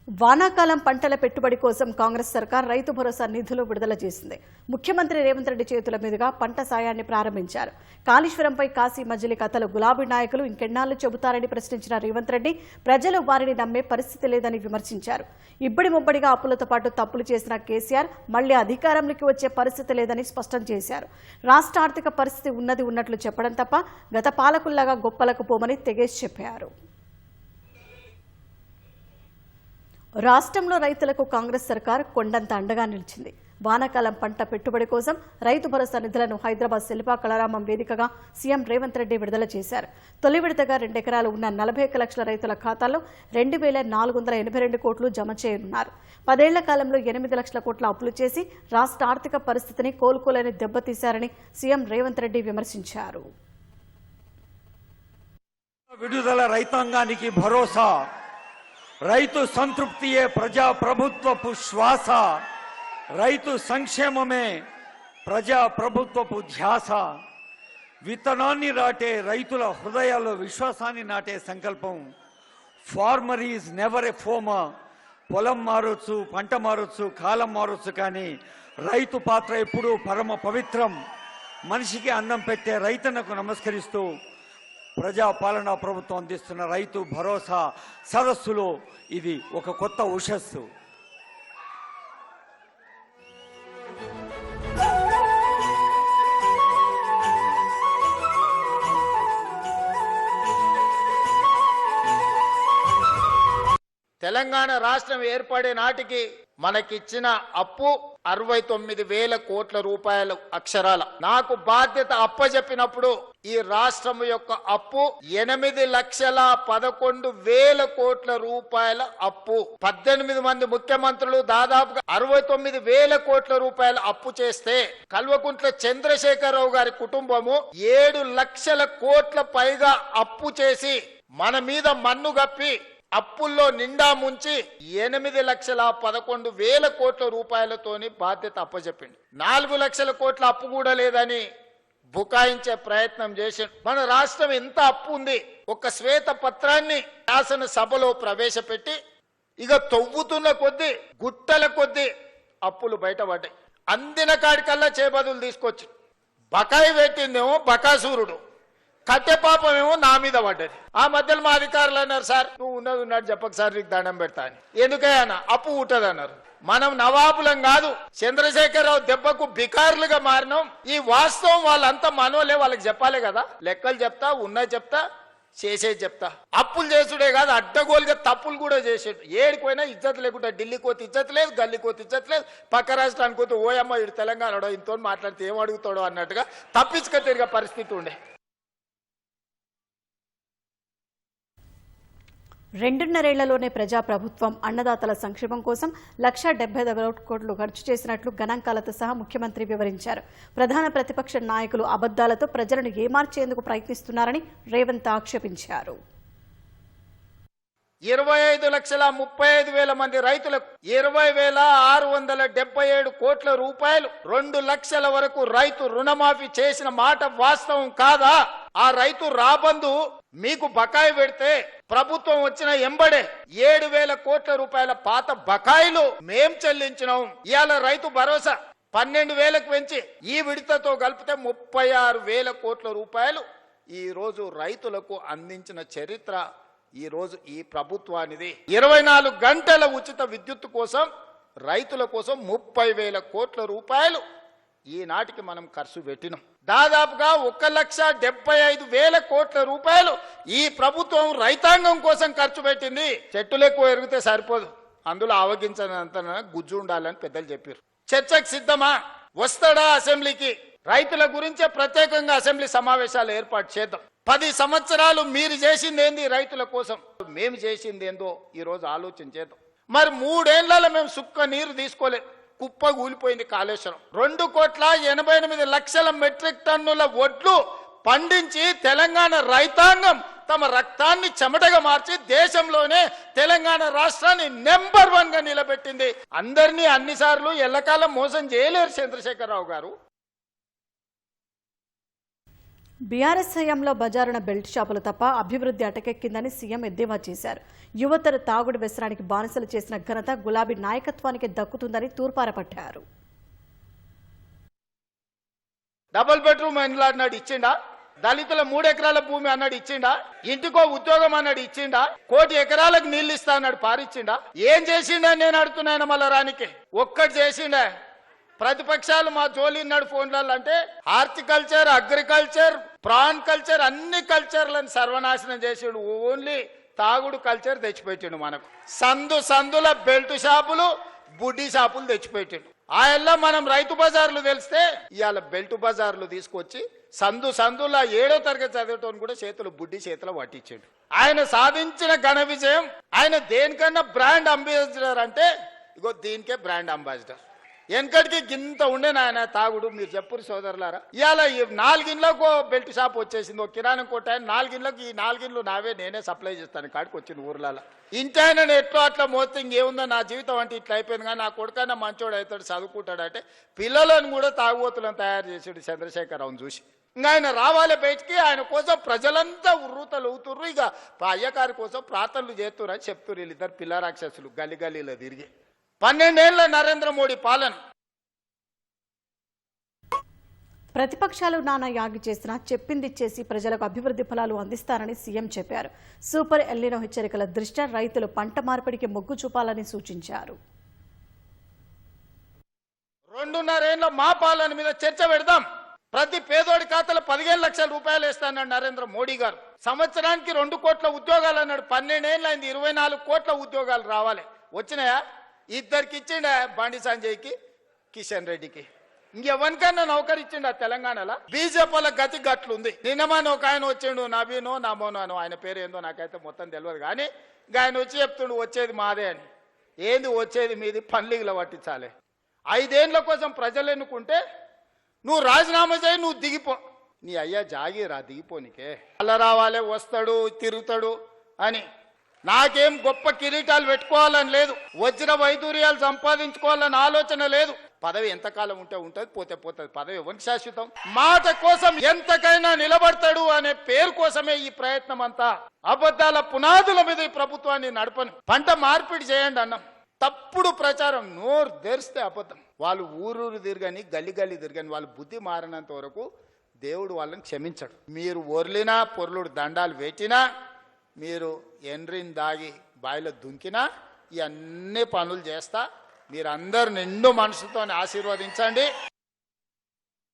వానాకాలం పంటల పెట్టుబడి కోసం కాంగ్రెస్ సర్కార్ రైతు భరోసా నిధులు విడుదల చేసింది. ముఖ్యమంత్రి రేవంత్ రెడ్డి చేతుల మీదుగా పంట సాయాన్ని ప్రారంభించారు. కాళేశ్వరంపై కాశీ మజిలీ కథలు గులాబీ నాయకులు ఇంకెన్నాళ్లు చెబుతారని ప్రశ్నించిన రేవంత్ రెడ్డి ప్రజలు వారిని నమ్మే పరిస్థితి లేదని విమర్శించారు. ఇబ్బడి ముబ్బడిగా అప్పులతో పాటు తప్పులు చేసిన కేసీఆర్ మళ్లీ అధికారంలోకి వచ్చే పరిస్థితి లేదని స్పష్టం చేశారు. రాష్ట్ర ఆర్థిక పరిస్థితి ఉన్నట్లు చెప్పడం తప్ప గత పాలకుల్లాగా గొప్పలకు పోమని తెగేసి చెప్పారు. రాష్ట్రంలో రైతులకు కాంగ్రెస్ సర్కార్ కొండంత అండగా నిలిచింది. వానాకాలం పంట పెట్టుబడి కోసం రైతు భరోసా నిధులను హైదరాబాద్ శిల్పా కళారామం వేదికగా సీఎం రేవంత్ రెడ్డి విడుదల చేశారు. తొలి విడతగా 2 ఎకరాలు ఉన్న 41 లక్షల రైతుల ఖాతాల్లో 2,482 కోట్లు జమ చేయనున్నారు. 10 ఏళ్ల కాలంలో 8 లక్షల కోట్ల అప్పులు చేసి రాష్ట్ర ఆర్థిక పరిస్థితిని కోలుకోలేని దెబ్బతీశారని సీఎం రేవంత్ రెడ్డి విమర్శించారు. విడుదల రైతాంగానికి భరోసా, రైతు సంతృప్తియే ప్రజా ప్రభుత్వపు శ్వాస, రైతు సంక్షేమమే ప్రజా ప్రభుత్వపు ధ్యాస. విత్తనాన్ని నాటే రైతుల హృదయాల్లో విశ్వాసాన్ని నాటే సంకల్పం. Farmer is never a former. పొలం మారొచ్చు, పంట మారొచ్చు, కాలం మారొచ్చు, కానీ రైతు పాత్ర ఎప్పుడూ పరమ పవిత్రం. మనిషికి అన్నం పెట్టే రైతన్నకు నమస్కరిస్తూ ప్రజాపాలనా ప్రభుత్వం అందిస్తున్న రైతు భరోసా సదస్సులో ఇది ఒక కొత్త ఉషస్సు. తెలంగాణ రాష్ట్రం ఏర్పడే నాటికి మనకిచ్చిన అప్పు 69,000 కోట్ల రూపాయలు అక్షరాల. నాకు బాధ్యత అప్పజెప్పినప్పుడు ఈ రాష్ట్రం యొక్క అప్పు 8,11,000 కోట్ల రూపాయల అప్పు. 18 మంది ముఖ్యమంత్రులు దాదాపుగా 69,000 కోట్ల రూపాయల అప్పు చేస్తే కల్వకుంట్ల చంద్రశేఖరరావు గారి కుటుంబము 7 లక్షల కోట్ల పైగా అప్పు చేసి మన మీద మన్ను గప్పి అప్పుల్లో నిండా ముంచి 8,11,000 కోట్ల రూపాయలతోని బాధ్యత అప్పచెప్పింది. 4 లక్షల కోట్ల అప్పు కూడా లేదని బుకాయించే ప్రయత్నం చేసింది. మన రాష్ట్రం ఎంత అప్పు ఉంది, ఒక శ్వేత పత్రాన్ని శాసనసభలో ప్రవేశపెట్టి ఇక తవ్వుతున్న కొద్దీ గుట్టల కొద్దీ అప్పులు బయటపడ్డాయి. అందిన కాడికల్లా చేబదులు తీసుకొచ్చి బకాయి పెట్టిందేమో బకాసూరుడు, కట్టె పాపమేమో నా మీద పడ్డది. ఆ మధ్యలో మా అధికారులు అన్నారు, సార్ నువ్వు ఉన్నది చెప్పక సార్ నీకు దండం పెడతా అని. ఎందుకయ్యా అప్పు ఉంటది అన్నారు. మనం నవాబులం కాదు, చంద్రశేఖరరావు దెబ్బకు బికారులుగా మారినాం. ఈ వాస్తవం వాళ్ళంతా మనోలే, వాళ్ళకి చెప్పాలి కదా. లెక్కలు చెప్తా, ఉన్నది చెప్తా, చేసేది చెప్తా. అప్పులు చేసుడే కాదు, అడ్డగోలుగా తప్పులు కూడా చేసేడు. ఏడిపోయినా ఇజ్జత్ లేకుండా ఢిల్లీకి పోతే ఇజ్జత్ లేదు, గల్లీకి పోతే ఇజ్జత్ లేదు, పక్క రాష్ట్రానికి పోతే ఓయమ్మ ఇటు తెలంగాణలో ఇంతో మాట్లాడితే ఏం అడుగుతాడో అన్నట్టుగా తప్పించుక తిరిగే పరిస్థితి ఉండే. 2.5 ఏళ్లలోనే ప్రజాప్రభుత్వం అన్నదాతల సంక్షేమం కోసం 1,70,000 కోట్లు ఖర్చు చేసినట్లు గణాంకాలతో సహా ముఖ్యమంత్రి వివరించారు. ప్రధాన ప్రతిపక్ష నాయకులు అబద్దాలతో ప్రజలను ఏమార్చేందుకు ప్రయత్నిస్తున్నారని రేవంత్ ఆక్షేపించారు. 25,35,000 మంది రైతులకు 20,677 కోట్ల రూపాయలు, 2 లక్షల వరకు రైతు రుణమాఫీ చేసిన మాట వాస్తవం కాదా? ఆ రైతు రాబందు మీకు బకాయి పెడితే ప్రభుత్వం వచ్చిన ఎంబడే 7,000 కోట్ల రూపాయల పాత బకాయిలు మేం చెల్లించినాం. ఇవాళ రైతు భరోసా 12,000కు పెంచి ఈ విడతతో కలిపితే 36,000 కోట్ల రూపాయలు ఈ రోజు రైతులకు అందించిన చరిత్ర ఈ రోజు ఈ ప్రభుత్వానిది. 24 గంటల ఉచిత విద్యుత్ కోసం రైతుల కోసం 30,000 కోట్ల రూపాయలు ఈనాటికి మనం ఖర్చు పెట్టినాం. దాదాపుగా 1,75,000 కోట్ల రూపాయలు ఈ ప్రభుత్వం రైతాంగం కోసం ఖర్చు పెట్టింది. చెట్టులు ఎక్కువ ఎరిగితే సరిపోదు, అందులో ఆవగించనంత గుజ్జు ఉండాలని పెద్దలు చెప్పారు. చర్చకు సిద్ధమా? వస్తాడా అసెంబ్లీకి? రైతుల గురించే ప్రత్యేకంగా అసెంబ్లీ సమావేశాలు ఏర్పాటు చేద్దాం. 10 సంవత్సరాలు మీరు చేసింది ఏంది రైతుల కోసం, మేము చేసింది ఏందో ఈ రోజు ఆలోచన చేద్దాం. మరి 3 ఏళ్లలో మేము సుక్క నీరు తీసుకోలేదు, కుప్ప కూలిపోయింది కాళేశ్వరం. 2,88,00,000 మెట్రిక్ టన్నుల వడ్లు పండించి తెలంగాణ రైతాంగం తమ రక్తాన్ని చెమటగా మార్చి దేశంలోనే తెలంగాణ రాష్ట్రాన్ని నెంబర్ 1 గా నిలబెట్టింది. అందరినీ అన్నిసార్లు ఎల్లకాలం మోసం చేయలేరు చంద్రశేఖరరావు గారు. బీఆర్ఎస్ హయాంలో బజారున బెల్ట్ షాపులు తప్ప అభివృద్ధి అటకెక్కిందని సీఎం ఎద్దేవా చేశారు. యువతను తాగుడు వ్యసనానికి బానిసలు చేసిన ఘనత గులాబీ నాయకత్వానికి దక్కుతుందని తూర్పారపట్టారు. డబుల్ బెడ్రూమ్ ఇండ్లు అన్నాడు ఇచ్చిండా? దళితుల 3 ఎకరాల భూమి అన్నాడు ఇచ్చిండా? ఇంటికో ఉద్యోగం అన్నాడు ఇచ్చిండా? 1 కోటి ఎకరాలకు నీళ్లు ఇస్తా అన్నాడు పారిచ్చిండా? ఏం చేసిండా నేను అడుగుతున్నాను మళ్ళా రానికి ఒక్కటి చేసిండా? ప్రతిపక్షాలు మా జోలిన్నాడు ఫోన్లలో అంటే హార్టికల్చర్, అగ్రికల్చర్, ప్రాన్ కల్చర్ అన్ని కల్చర్లను సర్వనాశనం చేసాడు. ఓన్లీ తాగుడు కల్చర్ తెచ్చిపెట్టిండు మనకు. సందుల బెల్ట్ షాపులు, బుడ్డి షాపులు తెచ్చిపెట్టిండు. ఆయనలో మనం రైతు బజార్లు తెలిస్తే ఇవాళ బెల్ట్ బజార్లు తీసుకొచ్చి సందుల 7వ తరగతి చదివేటోని కూడా బుడ్డి చేతులు పట్టించాడు. ఆయన సాధించిన ఘన విజయం. ఆయన దేనికన్నా బ్రాండ్ అంబాసిడర్ అంటే ఇగో దీనికే బ్రాండ్ అంబాసిడర్. వెనకటికి గింత ఉండే నాయన తాగుడు. మీరు చెప్పురు సోదరులారా, ఇవాళ 4 ఇండ్లకు బెల్ట్ షాప్ వచ్చేసింది. ఒక కిరాణం కొట్ట 4 ఇండ్లకు, ఈ 4 ఇండ్లు నావే, నేనే సప్లై చేస్తాను కాడికి వచ్చింది ఊర్లలో. ఇంటి ఆయన ఎట్లా అట్లా మోస్తే ఇంకేముందో నా జీవితం అంటే ఇట్లా అయిపోయింది. కానీ నా కొడుకన్నా మంచోడు అవుతాడు, చదువుకుంటాడు అంటే పిల్లలను కూడా తాగుబోతులను తయారు చేసాడు చంద్రశేఖరరావును చూసి. ఇంకా ఆయన రావాలి బయటికి. ఆయన కోసం ప్రజలంతా ఉర్రూతలు ఊతుర్రు. ఇక అయ్యగారి కోసం ప్రార్థనలు చేస్తున్నారు అని చెప్తున్నారు వీళ్ళిద్దరు పిల్ల రాక్షసులు గల్లీలో తిరిగి. 12 ఏళ్ల నరేంద్ర మోడీ పాలన. ప్రతిపక్షాలు నానా యాగి చేసినా చెప్పింది చేసి ప్రజలకు అభివృద్ధి ఫలాలు అందిస్తారని సీఎం చెప్పారు. సూపర్ ఎల్నినో హెచ్చరికల దృష్ట్యా రైతులు పంట మార్పిడికి మొగ్గు చూపాలని సూచించారు. 2.5 ఏళ్ల మా పాలన మీద చర్చ పెడదాం. ప్రతి పేదోడి ఖాతాలో 15 లక్షల రూపాయలు వేస్తానన్నాడు నరేంద్ర మోడీ గారు. సంవత్సరానికి 2 కోట్ల ఉద్యోగాలు అన్నాడు. 12 ఏళ్ళు అయింది, 24 కోట్ల ఉద్యోగాలు రావాలి. వచ్చినాయా? 2 ఇచ్చిండా, బండి సంజయ్కి, కిషన్ రెడ్డికి. ఇంకెవరికన్నా నౌకరు ఇచ్చిండా తెలంగాణలో? బీజేపీల గతి గట్లుంది. నిన్నమాని ఒక ఆయన వచ్చిండు, నవీనో నమోనో అని, ఆయన పేరు ఏందో నాకైతే మొత్తం తెలియదు. కానీ ఇంకా ఆయన వచ్చి చెప్తుండు వచ్చేది మాదే అని. ఏంది వచ్చేది మీది? పన్లీగులో పట్టించాలి. 5 ఏళ్ల కోసం ప్రజలు ఎన్నుకుంటే నువ్వు రాజీనామా చేయి, నువ్వు దిగిపో. నీ అయ్యా జాగీరా దిగిపోనికే. అలా రావాలి, వస్తాడు, తిరుగుతాడు అని. నాకేం గొప్ప కిరీటాలు పెట్టుకోవాలని లేదు, వజ్ర వైదూర్యాలు సంపాదించుకోవాలని ఆలోచన లేదు. పదవి ఎంతకాలం ఉంటే ఉంటుంది, పోతే పోతుంది. పదవి ఎవరికి శాశ్వతం? మాట కోసం ఎంతకైనా నిలబడతాడు అనే పేరు కోసమే ఈ ప్రయత్నం అంతా. అబద్ధాల పునాదుల మీద ఈ ప్రభుత్వాన్ని నడపను. పంట మార్పిడి చేయండి అన్నాం. తప్పుడు ప్రచారం, నోరు తెరిస్తే అబద్ధం. వాళ్ళు ఊరూరు తిరగని, గల్లి తిరగని, వాళ్ళు బుద్ధి మారినంత వరకు దేవుడు వాళ్ళని క్షమించడు. మీరు ఒర్లినా, పొర్లుడు దండాలు పెట్టినా, మీరు ఎండ్రిని దాగి బాయిలో దుంకినా, ఈ అన్ని పనులు చేస్తా. మీరందరూ నిండు మనసుతో ఆశీర్వదించండి.